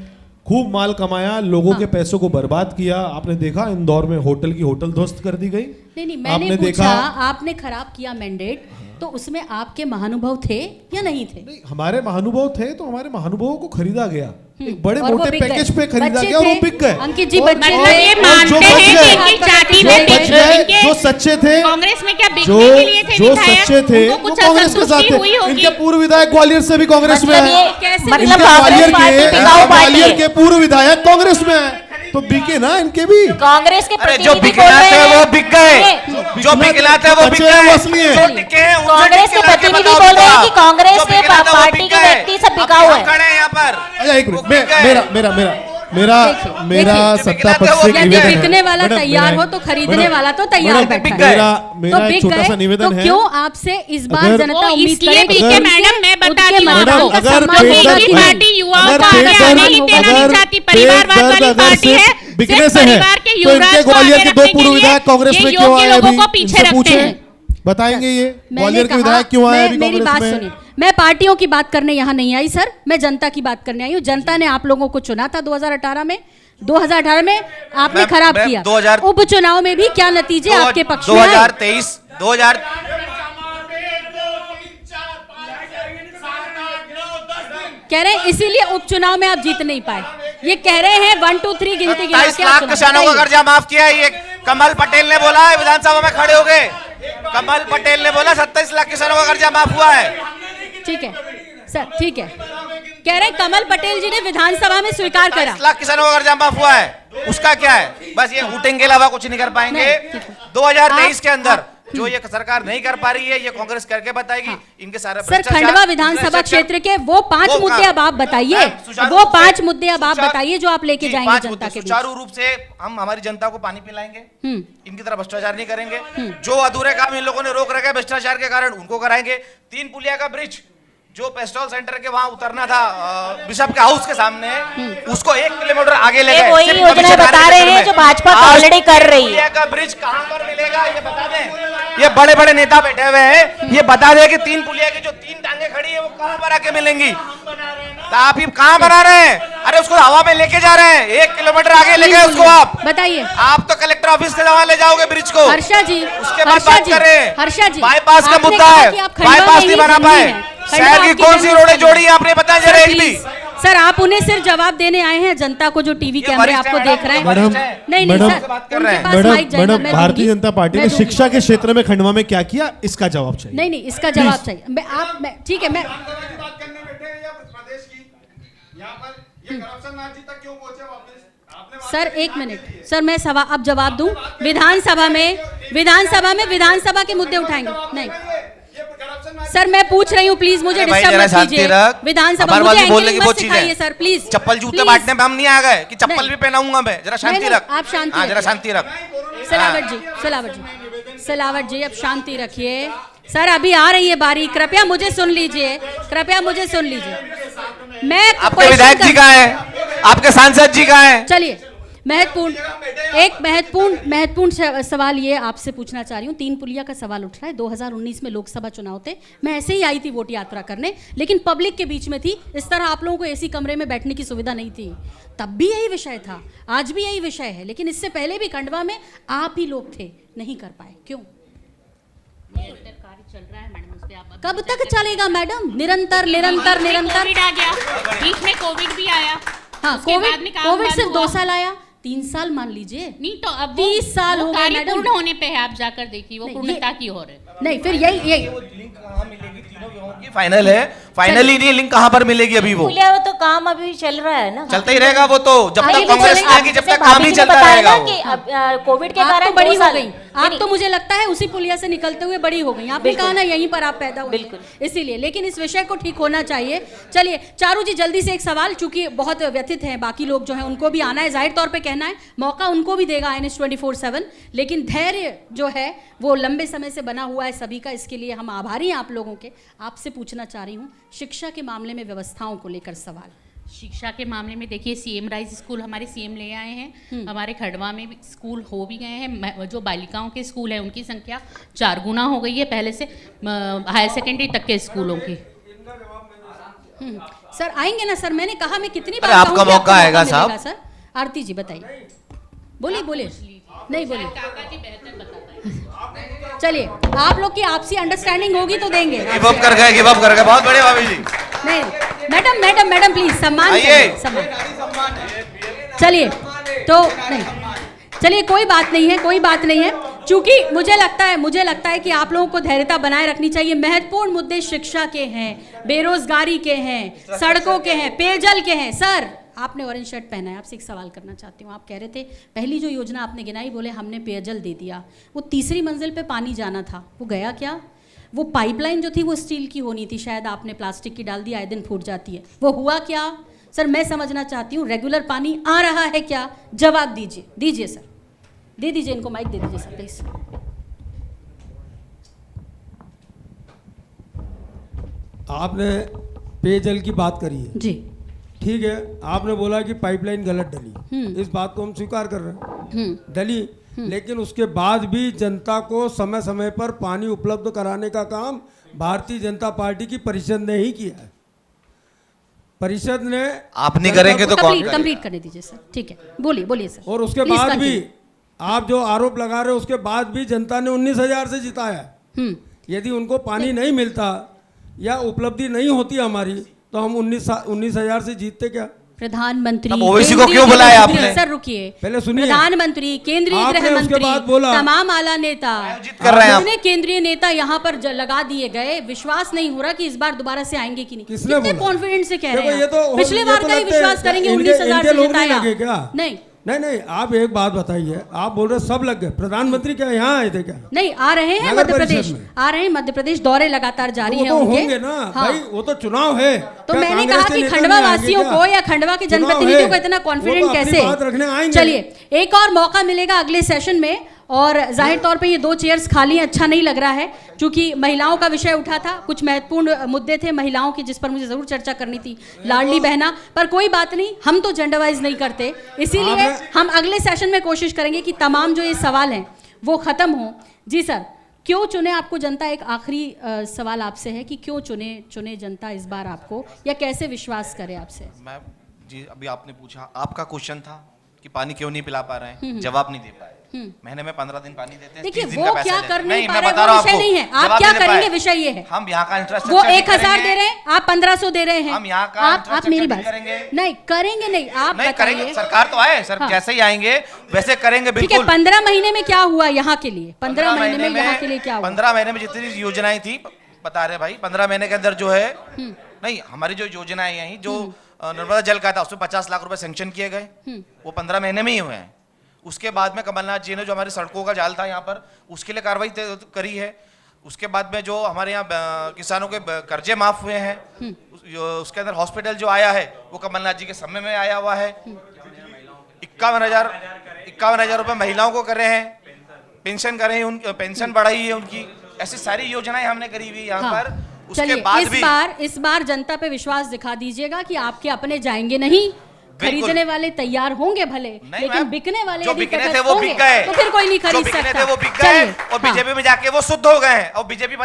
खूब माल कमाया, लोगों के पैसों को बर्बाद किया। आपने देखा इंदौर में होटल की होटल ध्वस्त कर दी गई। नहीं, मैंने पूछा, आपने खराब किया मैंडेट, तो उसमें आपके महानुभव थे या नहीं थे? नहीं, हमारे महानुभव थे, तो हमारे महानुभवों को खरीदा गया, एक बड़े और वो मोटे बिक गए। पैकेज पे खरीदा बच्चे गया, और वो थे। बिक गए। अंकित जी, और- बच्चे मतलब थे। ये और मानते जो हैं बच कि गए- इनकी जाति जो में बच गए, इनके जो सच्चे थे, कांग्रेस में क्या जो बिकने के लिए थे जो विधायक? सच्चे थे उनको वो कुछ कांग्रेस के साथ असंतुष्टि हुई थे। होगी। इनके पूर्व विधायक ग्वालियर से भी कांग्रेस में मतलब है, ये कैसे मतलब इनके कांग्रेस ग्वालियर पार्टी के टिकाऊ पार्टी ग्वालियर है। के पूर्व विधायक कांग्रेस में है, तो बिके ना इनके भी। कांग्रेस के अरे जो प्रतिनिधि बोल बिकना रहे थे वो हैं बिक गए, ये- जो बिकना थे वो बिक बचे हैं वो गए, असली हैं। जो टिके हैं उनसे कांग्रेस के टिके लाके प्रतिनिधि बताओ बोल रहे हैं बिका। कि कांग्रेस जो के बिकना था वो पार्टी बिक के गए। व्यक्ति सब अब बिकाऊ हम है। खड़े हैं यहाँ पर। अच्छा एक मिनट, वो बिक गए। मेरा देखिए, सत्ता पक्ष से एक यदि निवेदन है। बिकने वाला मैडम, तैयार मेरा- हो तो खरीदने मैडम, वाला तो तैयार मैडम, बैठा है। मेरा तो मेरा एक बिक छोटा गए सा निवेदन तो है। क्यों आपसे इस बार अगर- जनता वो उम्मीद इसलिए करे बिके उनके- मैडम, मैं उनके बताती हूँ मतदान आपको। का अगर सम्मान क्योंकि होगा इनकी कि नहीं? पार्टी युवाओं अगर को आगे पेट आने दर्द- ही देना नहीं अगर चाहती, पेट परिवारवाद दर्द वाली अगर पार्टी सिर्फ है। बिकने सिर्फ से है, परिवार के तो युवराज इनके को ग्वालियर आगे के दो रखने पूर्व के लिए विधायक कांग्रेस ये में क्यों योग्य आए लोगों अभी? को पीछे इनसे रखते पूछें, हैं। बताएंगे ये मैंने ग्वालियर के कहा- विधायक क्यों आए अभी मेरी बात कांग्रेस सुनिए, में? मैं पार्टियों की बात करने यहाँ नहीं आई सर, मैं जनता की बात करने आई हूँ। जनता ने आप लोगों को चुना था 2018 में। 2018 में आपने मैं- खराब मैं किया। 2000 उपचुनाव में भी क्या नतीजे आपके पक्ष में आए? 2023 2000 कह रहे हैं इसीलिए उपचुनाव में आप जीत नहीं पाए। ये कह रहे हैं 1 2 3 गिनती गिना 27 के आप लाख चुनाव किसानों का बताइए। कर्जा माफ किया है, ये कमल पटेल ने बोला है, विधानसभा में खड़े हो गए। कमल पटेल ने बोला 27 लाख किसानों का कर्जा माफ हुआ है। ठीक है सर, ठीक है। कह रहे हैं कमल पटेल जी ने विधानसभा में स्वीकार करा। 27 लाख किसानों का कर्जा माफ हुआ है, उसका क्या है? बस ये वोटिंग के अलावा कुछ नहीं कर पाएंगे। नहीं, ठीक है। 2023 के अंदर जो ये सरकार नहीं कर पा रही है, ये कांग्रेस करके बताएगी। इनके सारे सर भ्रष्टाचार, खंडवा विधानसभा क्षेत्र के वो 5 वो मुद्दे काम- अब आप बताइए, सुचारू वो रूप से- 5 मुद्दे अब आप सुचारू- बताइए जो आप लेके जी, जाएंगे 5 जनता मुद्दे के बीच। सुचारू रूप से हम हमारी जनता को पानी पिलाएंगे, हम्म, इनकी तरह भ्रष्टाचार नहीं करेंगे। जो अधूरे काम इन लोगों ने रोक रखे भ्रष्टाचार के कारण, उनको कराएंगे। 3 पुलिया का ब्रिज जो पेस्टोल सेंटर के वहां उतरना था बिशप के हाउस के सामने, उसको 1 किलोमीटर आगे ले ये गए। वही सिर्फ योजना अभिषेक बता आनंद रहे के हैं में। जो भाजपा आज ऑलरेडी कर रही है। पुलिया का ब्रिज कहां पर मिलेगा ये बता दें। ये बड़े बड़े नेता बैठे हुए हैं, ये बता दें कि 3 पुलिया की जो 3 टांगे खड़ी है वो कहां पर आके मिलेंगी। तो आप ही कहां बना रहे हैं? अरे उसको हवा में लेके जा रहे हैं, 1 किलोमीटर आगे ले गए उसको। आप बताइए आप तो कलेक्टर ऑफिस के जमा ले जाओगे ब्रिज को। हर्षा जी, उसके बाद हर्षा बात जी, करें। हर्षा जी, बाईपास का आपने मुद्दा कहा है, कि आप खंडवा बाईपास में नहीं ही बना जन्मी पाए। हैं। खंडवा शहर की आपकी कौन सी जन्मस्थली रोडें है। जोड़ी आपने बताया जरा एक भी। प्लीज, सर आप उन्हें सिर्फ जवाब देने आए हैं, जनता को जो टीवी कैमरे वरिष्ठ आपको है देख रहे हैं। मैडम, नहीं नहीं मैडम, सर, बात कर उनके रहे हैं। पास माइक जाएगा, मैडम मैं भारतीय दूंगी। जनता पार्टी मैं ने दूंगी। शिक्षा के क्षेत्र में खंडवा में क्या किया, इसका जवाब चाहिए। नहीं नहीं, इसका जवाब चाहिए। ठीक है, मैं की बात करने बैठे हैं या प्रदेश की? यहाँ पर ये करप्शन नाजी तक क्यों पहुंचे वापस? आपने बात सर करी, एक बात मिनट की है। सर, मैं अब जवाब दूं। विधानसभा के मुद्दे उठाएंगे। नहीं ये करप्शन नाजी सर, मैं पूछ रही हूँ, प्लीज मुझे अरे भाई, डिस्टर्ब जरा मत शांति कीजिए। रख। विधानसभा हमारे मुझे पास भी बोलने एंकरिंग की मत बहुत चीजें सिखाइए हैं। Sir, please. चप्पल जूते प्लीज। बांटने में हम नहीं आ गए कि चप्पल नहीं। भी पहनाऊंगा मैं। जरा शांति नहीं, रख। आप शांति हाँ, जरा रखिए। शांति रख। सिलावट जी अब शांति रखिए। सर अभी आ रही है बारी, कृपया मुझे सुन लीजिए, मैं आपके question विधायक जी कर- कहाँ हैं? आपके सांसद जी कहाँ हैं? चलिए, महत्वपूर्ण सवाल ये आपसे पूछना चाह रही हूँ। 3 पुलिया का सवाल उठ रहा है। 2019 में लोकसभा चुनाव थे, मैं ऐसे ही आई थी वोट यात्रा करने, लेकिन पब्लिक के बीच में थी। इस तरह आप लोगों को एसी कमरे में बैठने की सुविधा नहीं थी। तब भी यही विषय था, आज भी यही विषय है, लेकिन इससे पहले भी खंडवा में आप ही लोग थे, नहीं कर पाए। क्यों? चल रहा है मैडम, उस पे आप कब तक चलेगा मैडम? निरंतर निरंतर निरंतर। कोविड आ गया, बीच में कोविड भी आया। हाँ, उसके बाद में काम कोविड बंद सिर्फ हुआ। 2 साल आया, 3 साल मान लीजिए। नहीं तो अब 30 साल हो गए कार्य मैडम। पूर्ण होने पे है, आप जाकर देखिए वो नहीं, पूर्णता की हो रही है। नहीं फिर यही फाइनल है, फाइनली नहीं, लिंक कहाँ पर मिलेगी अभी वो? पुलिया वो तो काम अभी चल रहा है ना। चलता ही रहेगा वो तो, जब आगे तक भी कांग्रेस चलेगा। आएगी जब जैसे तक काम भाभी ही जी ने चलता बताया रहेगा ना वो। कि अब कोविड के आप कारण तो बड़ी 2 हो साल गई, आप तो मुझे लगता है उसी पुलिया से निकलते हुए बड़ी हो गई। आपने कहा ना यहीं पर आप पैदा हुई, बिल्कुल। इसीलिए। लेकिन इस विषय को ठीक होना चाहिए। चलिए चारू जी, जल्दी से एक सवाल, चूंकि बहुत व्यथित हैं बाकी लोग जो हैं, उनको भी आना है, जाहिर तौर पे कहना है, मौका उनको भी देगा INS 24/7, लेकिन धैर्य जो है वो लंबे समय से बना हुआ है सभी का, इसके लिए हम आभारी हैं आप लोगों के। आपसे पूछना चाह रही हूँ, शिक्षा के मामले में व्यवस्थाओं को लेकर सवाल। शिक्षा के मामले में देखिए, CM राइज स्कूल हमारे CM ले आए हैं। हमारे खंडवा में भी स्कूल हो भी गए हैं। जो बालिकाओं के स्कूल हैं उनकी संख्या 4 गुना हो गई है पहले से, हायर सेकेंडरी तक के स्कूलों की। सर आएंगे ना सर, मैंने कहा मैं कितनी अरे बार आपका कहूं कि मौका आएगा मिलेगा साहब। सर। आरती जी बताइए, बोलिए नहीं बोलिए। चलिए, आप लोग की आपसी अंडरस्टैंडिंग होगी तो देंगे। गिव अप कर गए, बहुत बढ़िया भाभी जी। नहीं मैडम प्लीज सम्मान आइए। करिए, सम्मान। चलिए तो नहीं, चलिए कोई बात नहीं है, चूंकि मुझे लगता है कि आप लोगों को धैर्यता बनाए रखनी चाहिए। महत्वपूर्ण मुद्दे शिक्षा के हैं, बेरोजगारी के हैं, सड़कों के हैं, पेयजल के हैं। सर, आपने ऑरेंज शर्ट पहना है, आपसे एक सवाल करना चाहती हूँ। आप कह रहे थे पहली जो योजना आपने गिनाई, बोले हमने पेयजल दे दिया, वो तीसरी मंजिल पे पानी जाना था, वो गया क्या? वो पाइपलाइन जो थी वो स्टील की होनी थी, शायद आपने प्लास्टिक की डाल दी, आए दिन फूट जाती है, वो हुआ क्या? सर मैं समझना चाहती हूँ, रेगुलर पानी आ रहा है क्या? जवाब दीजिए सर, दे दीजिए इनको माइक, दे दीजिए सर प्लीज। आपने पेयजल की बात करी है जी, ठीक है, आपने बोला कि पाइपलाइन गलत डली, इस बात को हम स्वीकार कर रहे हैं, डली, लेकिन उसके बाद भी जनता को समय समय पर पानी उपलब्ध कराने का काम भारतीय जनता पार्टी की परिषद ने ही किया है। परिषद ने, आप नहीं करेंगे तो कौन? कंप्लीट करने दीजिए सर, ठीक है, बोलिए सर। और उसके Please बाद भी continue। आप जो आरोप लगा रहे हो, उसके बाद भी जनता ने 19,000 से जिताया। यदि उनको पानी नहीं मिलता या उपलब्धि नहीं होती हमारी, तो हम 19,000 से जीतते क्या? प्रधानमंत्री, ओवैसी को क्यों बुलाया आपने? सर रुकिए, पहले सुनिए। प्रधानमंत्री, केंद्रीय आपने गृह उसके मंत्री, बाद बोला। तमाम आला नेता, कर रहे हैं आप। कितने केंद्रीय नेता यहाँ पर लगा दिए गए। विश्वास नहीं हो रहा कि इस बार दोबारा से आएंगे कि नहीं। किसने कितने बोला? कॉन्फिडेंस से कह रहे देखो, हैं ये तो आप? पिछले बार का ही लगते हैं, विश्वास करेंगे, इनके 19,000 से लोग नहीं जिताया। लगे क्या? नहीं, आप एक बात बताइए, आप बोल रहे सब लग गए, प्रधानमंत्री क्या यहाँ आए थे क्या? नहीं, आ रहे हैं नगर मध्य परिषद प्रदेश, में। आ रहे हैं मध्य प्रदेश, दौरे लगातार जारी हैं वो तो उनके। होंगे ना हाँ। भाई, वो तो चुनाव है। तो क्या मैंने कांग्रेस कहा के कि नेता खंडवा नहीं आएंगे वासियों क्या? को या खंडवा के चुनाव जनप्रतिनिधियों को है। इतना वो कॉन्फिडेंट तो अपनी कैसे? बात रखने आएंगे। चलिए, एक और मौका मिलेगा अगले सेशन में, और जाहिर तौर पे ये 2 चेयर्स खाली हैं, अच्छा नहीं लग रहा है, क्योंकि महिलाओं का विषय उठा था, कुछ महत्वपूर्ण मुद्दे थे महिलाओं की जिस पर मुझे जरूर चर्चा करनी थी, लाडली बहना पर। कोई बात नहीं, हम तो जेंडर वाइज नहीं करते, इसीलिए हम अगले सेशन में कोशिश करेंगे कि तमाम जो ये सवाल हैं वो खत्म हो। जी सर, क्यों चुने आपको जनता? एक आखिरी सवाल आपसे है कि क्यों चुने जनता इस बार आपको, या कैसे विश्वास करे आपसे? मैं जी, अभी आपने पूछा, आपका क्वेश्चन था कि पानी क्यों नहीं पिला पा रहे हैं, जवाब नहीं दे पाए। महीने में 15 दिन पानी देते हैं, देखिए 30 दिन वो का पैसा क्या देते हैं। कर नहीं पा मैं रहे, बता वो रहा हूं विषय आपको, नहीं है। आप जवाब क्या नहीं दे करेंगे, पाए। विषय ये है। हम यहाँ का इंटरेस्ट वो 1,000 दे रहे हैं, आप 1,500 दे रहे हैं। हम यहाँ का आप इंफ्रास्ट्रक्चर मेरी भी बात करेंगे। नहीं करेंगे, नहीं आप नहीं करेंगे, बताइए। सरकार तो आए सर, हाँ। जैसे ही आएंगे वैसे करेंगे ठीक है, बिल्कुल। 15 महीने में क्या हुआ यहाँ के लिए? 15 महीने में यहाँ के लिए क्या हुआ? 15 महीने में जितनी योजनाएं थी, बता रहे भाई, 15 महीने के अंदर जो है, नहीं हमारी जो योजनाएं यही जो नर्मदा जल का था, उसमें 50 लाख रुपए सैंक्शन किए गए, वो 15 महीने में ही हुए हैं। उसके बाद में कमलनाथ जी ने जो हमारी सड़कों का जाल था यहाँ पर, उसके लिए कार्रवाई करी है। उसके बाद में जो हमारे यहाँ किसानों के कर्जे माफ हुए हैं, उसके अंदर हॉस्पिटल जो आया है वो कमलनाथ जी के समय में आया हुआ है। 51,000 रुपए महिलाओं को कर रहे हैं, पेंशन कर रहे हैं, पेंशन बढ़ाई है उनकी। ऐसी सारी योजनाएं हमने करी हुई यहाँ पर। उसके चलिए, बाद भी इस बार जनता पे विश्वास दिखा दीजिएगा कि आपके अपने जाएंगे नहीं, खरीदने वाले तैयार होंगे भले, लेकिन बिकने वाले जो यदि बिकने थे तटस्थ वो होंगे, बिक गए, तो फिर कोई नहीं खरीद जो बिकने सकता। थे वो बिक गए, चलिए, और हाँ। बीजेपी में जाके वो शुद्ध हो गए, और बीजेपी